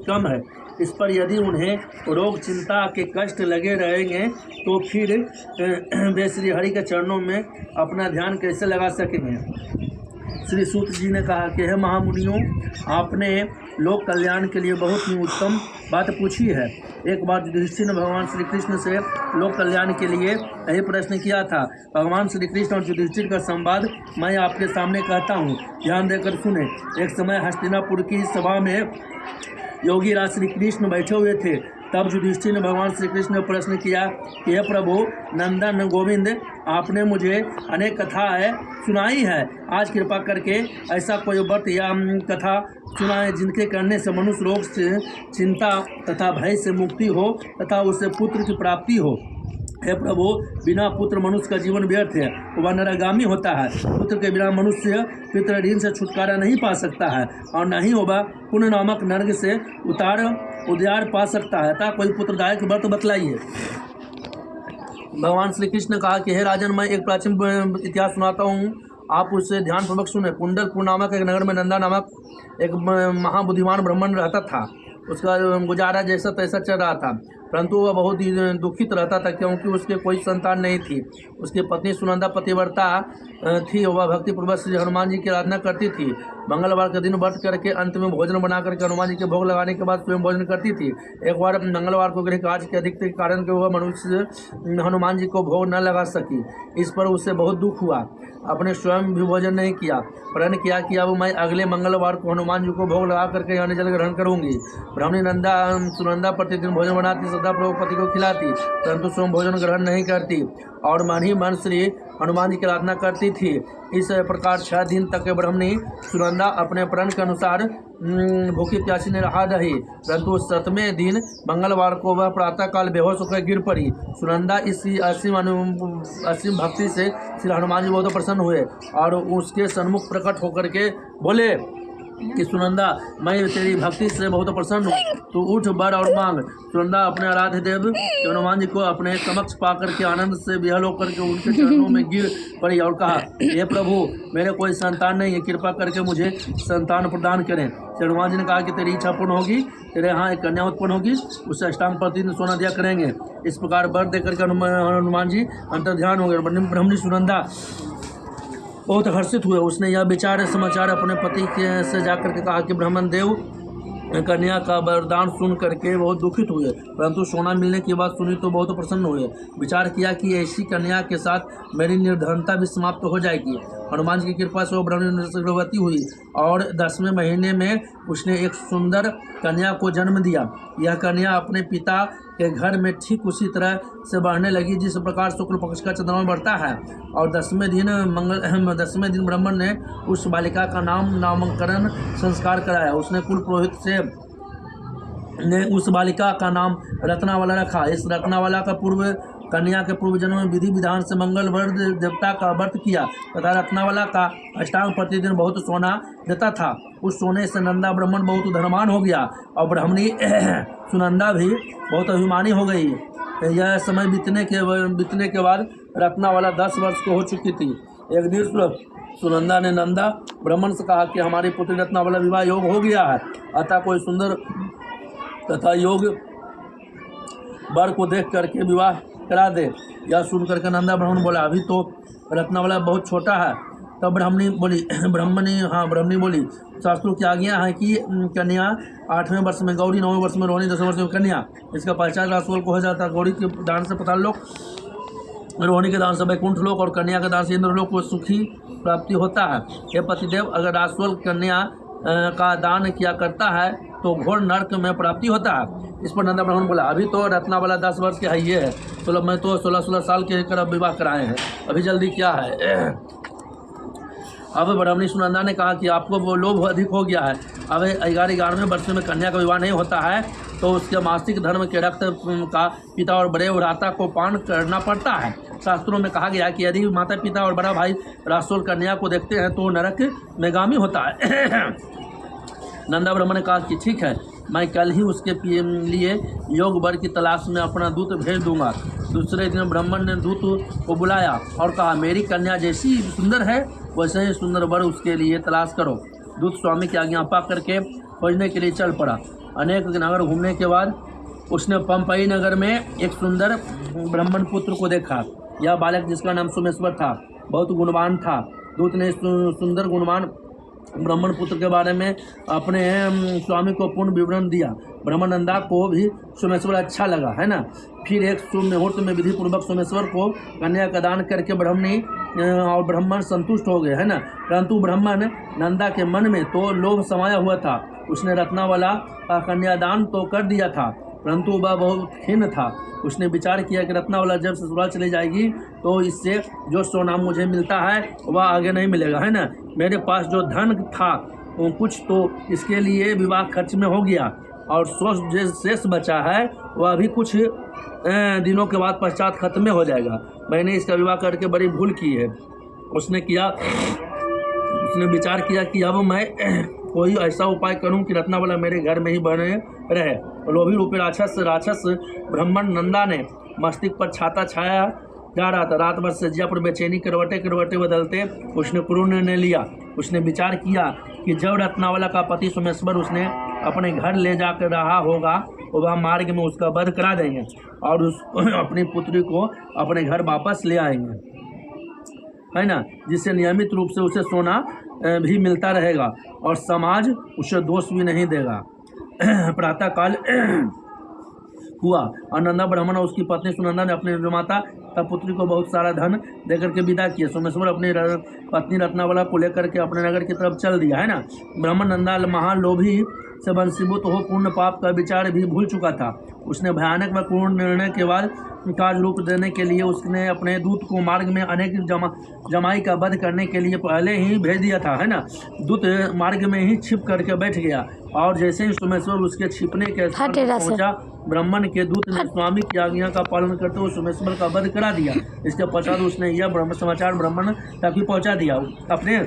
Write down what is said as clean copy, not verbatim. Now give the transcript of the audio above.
कम है। इस पर यदि उन्हें रोग चिंता के कष्ट लगे रहेंगे तो फिर वे श्री हरि के चरणों में अपना ध्यान कैसे लगा सकेंगे। श्री सूत जी ने कहा कि हे महामुनियों, आपने लोक कल्याण के लिए बहुत ही उत्तम बात पूछी है। एक बार युधिष्ठिर ने भगवान श्री कृष्ण से लोक कल्याण के लिए यही प्रश्न किया था। भगवान श्री कृष्ण और युधिष्ठिर का संवाद मैं आपके सामने कहता हूँ, ध्यान देकर सुने। एक समय हस्तिनापुर की सभा में योगी राज श्री कृष्ण बैठे हुए थे। तब युधिष्ठिर ने भगवान श्री कृष्ण ने प्रश्न किया कि हे प्रभु नंदन गोविंद, आपने मुझे अनेक कथाएं सुनाई है। आज कृपा करके ऐसा कोई व्रत या कथा सुनाए जिनके करने से मनुष्य रोग से, चिंता तथा भय से मुक्ति हो तथा उसे पुत्र की प्राप्ति हो। हे प्रभु, बिना पुत्र मनुष्य का जीवन व्यर्थ है, वह नरगामी होता है। पुत्र के बिना मनुष्य पितृऋण से छुटकारा नहीं पा सकता है और न ही वह पुण्य नामक नरक से उद्धार पा सकता है। अतः कोई पुत्रदायक व्रत बतलाइए। भगवान श्री कृष्ण ने कहा कि हे राजन, मैं एक प्राचीन इतिहास सुनाता हूँ, आप उसे ध्यानपूर्वक सुने। कुंडलपुर नामक एक नगर में नंदा नामक एक महाबुद्धिमान ब्राह्मण रहता था। उसका गुजारा जैसा तैसा चल रहा था, परंतु वह बहुत ही दुखित रहता था क्योंकि उसके कोई संतान नहीं थी। उसकी पत्नी सुनंदा पतिव्रता थी। वह भक्तिपूर्वक श्री हनुमान जी की आराधना करती थी। मंगलवार के दिन व्रत करके अंत में भोजन बना करके हनुमान जी के भोग लगाने के बाद स्वयं भोजन करती थी। एक बार मंगलवार को गृह कार्य के अधिकता के कारण के वह मनुष्य हनुमान जी को भोग न लगा सकी। इस पर उसे बहुत दुख हुआ। अपने स्वयं भी भोजन नहीं किया। प्रण किया कि अब मैं अगले मंगलवार को हनुमान जी को भोग लगा करके अन्न जल ग्रहण करूंगी। ब्राह्मणी नंदा सुनंदा प्रतिदिन भोजन बनाती, सदाप्रभु पति को खिलाती, परंतु स्वयं भोजन ग्रहण नहीं करती और मन ही मन श्री हनुमान जी की आराधना करती थी। इस प्रकार 6 दिन तक ब्राह्मणी सुनंदा अपने प्रण के अनुसार भूखी प्यासी ने रहा रही, परंतु 7वें दिन मंगलवार को वह प्रातःकाल बेहोश होकर गिर पड़ी। सुनंदा इसी असीम भक्ति से श्री हनुमान जी बहुत प्रसन्न हुए और उसके सन्मुख प्रकट होकर के बोले कि सुनंदा, मैं तेरी भक्ति से बहुत प्रसन्न हूँ, तू उठ बर और मांग। सुनंदा अपने आराध्य देव हनुमान जी को अपने समक्ष पाकर के आनंद से विहल होकर के उनके चरणों में गिर पड़ी और कहा, हे प्रभु, मेरे कोई संतान नहीं है, कृपा करके मुझे संतान प्रदान करें। हनुमान जी ने कहा कि तेरी इच्छा पूर्ण होगी, तेरे यहाँ एक कन्या उत्पन्न होगी, उसे अष्टांग प्रतिदिन सोना दिया करेंगे। इस प्रकार वर देकर के हनुमान जी अंतर्ध्यान हो गए। ब्राह्मणी सुनंदा बहुत हर्षित हुए। उसने यह समाचार अपने पति से जाकर के कहा कि ब्राह्मण देव कन्या का वरदान सुन करके बहुत दुखित हुए, परंतु सोना मिलने की बात सुनी तो बहुत प्रसन्न हुए। विचार किया कि ऐसी कन्या के साथ मेरी निर्धनता भी समाप्त हो जाएगी। हनुमान जी की कृपा से वो ब्राह्मणी गर्भवती हुई और 10वें महीने में उसने एक सुंदर कन्या को जन्म दिया। यह कन्या अपने पिता के घर में ठीक उसी तरह से बढ़ने लगी जिस प्रकार शुक्ल पक्ष का चंद्रमा बढ़ता है। और 10वें दिन ब्राह्मण ने उस बालिका का नामकरण संस्कार कराया। उसने कुल पुरोहित से ने उस बालिका का नाम रत्नावाला रखा। इस रत्नावाला का कन्या के पूर्व जन्म में विधि विधान से मंगल वर्ग देवता का व्रत किया तथा रत्नावाला का अष्टांग प्रतिदिन बहुत सोना देता था। उस सोने से नंदा ब्राह्मण बहुत धनवान हो गया और ब्राह्मणी सुनंदा भी बहुत अभिमानी हो गई। यह समय बीतने के बाद रत्नावाला 10 वर्ष को हो चुकी थी। एक दिन सुनंदा ने नंदा ब्राह्मण से कहा कि हमारी पुत्री रत्नावाला विवाह योग हो गया है, अतः कोई सुंदर तथा योग वर को देख करके विवाह करा दे। यह सुनकर के नंदा ब्राह्मण बोला, अभी तो रत्नावाला बहुत छोटा है। तब ब्राह्मणी बोली, शास्त्रों की आज्ञा है कि कन्या 8वें वर्ष में गौरी, 9वें वर्ष में रोहिणी, 10वें वर्ष में कन्या। इसका पहचान रासुअल को हो जाता है। गौरी के दान से पाताल लोक, रोहिणी के दान से वैकुंठ लोक और कन्या के दान से इंद्र लोक को सुखी प्राप्ति होता है। हे पतिदेव, अगर रासुअल कन्या का दान किया करता है तो घोर नरक में प्राप्ति होता है। इस पर नंदा ब्राह्मण बोला, अभी तो रत्नावाला 10 वर्ष के है, ये है 16, मैं तो 16 साल के कर विवाह कराए हैं, अभी जल्दी क्या है। अब ब्राह्मणी सुनंदा ने कहा कि आपको वो लोभ अधिक हो गया है। अब 11वें वर्ष में कन्या का विवाह नहीं होता है तो उसके मासिक धर्म के रक्त का पिता और बड़े भ्राता को पान करना पड़ता है। शास्त्रों में कहा गया कि यदि माता पिता और बड़ा भाई रासुअल कन्या को देखते हैं तो नरक में गामी होता है। नंदा ब्राह्मण ने कहा कि ठीक है, मैं कल ही उसके लिए योग वर की तलाश में अपना दूत भेज दूंगा। दूसरे दिन ब्राह्मण ने दूत को बुलाया और कहा, मेरी कन्या जैसी सुंदर है वैसे ही सुंदर वर उसके लिए तलाश करो। दूत स्वामी की आज्ञा पा करके खोजने के लिए चल पड़ा। अनेक नगर घूमने के बाद उसने पंपई नगर में एक सुंदर ब्राह्मण पुत्र को देखा। यह बालक, जिसका नाम सोमेश्वर था, बहुत गुणवान था। दूत ने सुंदर गुणवान ब्राह्मण पुत्र के बारे में अपने स्वामी को पूर्ण विवरण दिया। ब्रह्मानंदा को भी सोमेश्वर अच्छा लगा, है ना। फिर एक शुभ मुहूर्त में विधि पूर्वक सोमेश्वर को कन्या का दान करके ब्राह्मणी और ब्राह्मण संतुष्ट हो गए, है ना। परंतु ब्राह्मण नंदा के मन में तो लोभ समाया हुआ था। उसने रत्नावला का कन्यादान तो कर दिया था, परंतु वह बहुत खिन्न था। उसने विचार किया कि रत्नावला जब ससुराल चली जाएगी तो इससे जो सोना मुझे मिलता है वह आगे नहीं मिलेगा, है ना। मेरे पास जो धन था वो कुछ तो इसके लिए विवाह खर्च में हो गया, और शेष बचा है वह भी कुछ दिनों के बाद पश्चात खत्म में हो जाएगा। मैंने इसका विवाह करके बड़ी भूल की है। उसने विचार किया कि अब मैं कोई ऐसा उपाय करूं कि रत्नावला मेरे घर में ही बने रहे। लोभी रूपी राक्षस ब्राह्मण नंदा ने मस्तिष्क पर छाता छाया जा रहा था। रात भर सज्जा पर बेचैनी करवटे बदलते उसने क्रूर निर्णय लिया। उसने विचार किया कि जब रत्नावला का पति सोमेश्वर उसने अपने घर ले जाकर रहा होगा, वह मार्ग में उसका वध करा देंगे और अपनी पुत्री को अपने घर वापस ले आएंगे, है ना, जिससे नियमित रूप से उसे सोना भी मिलता रहेगा और समाज उसे दोष भी नहीं देगा। प्रातःकाल हुआ और नंदा ब्राह्मण और उसकी पत्नी सुनंदा ने अपने माता तथा पुत्री को बहुत सारा धन देकर के विदा किया। सोमेश्वर अपनी पत्नी रत्नावला को लेकर के अपने नगर की तरफ चल दिया, है ना। ब्राह्मण नंदा महालोभी से वंशीभूत हो पूर्ण पाप का विचार भी भूल चुका था। उसने भयानक व पूर्ण निर्णय के बाद कार्य रूप देने के लिए उसने अपने दूत को मार्ग में अनेक जमाई का वध करने के लिए पहले ही भेज दिया था, है ना। दूत मार्ग में ही छिप करके बैठ गया और जैसे ही सोमेश्वर उसके छिपने के स्थान पर पहुंचा, ब्राह्मण के दूत ने स्वामी की आज्ञा का पालन करते हुए सोमेश्वर का वध करा दिया। इसके पश्चात उसने यह समाचार ब्राह्मण तक भी पहुंचा दिया। अपने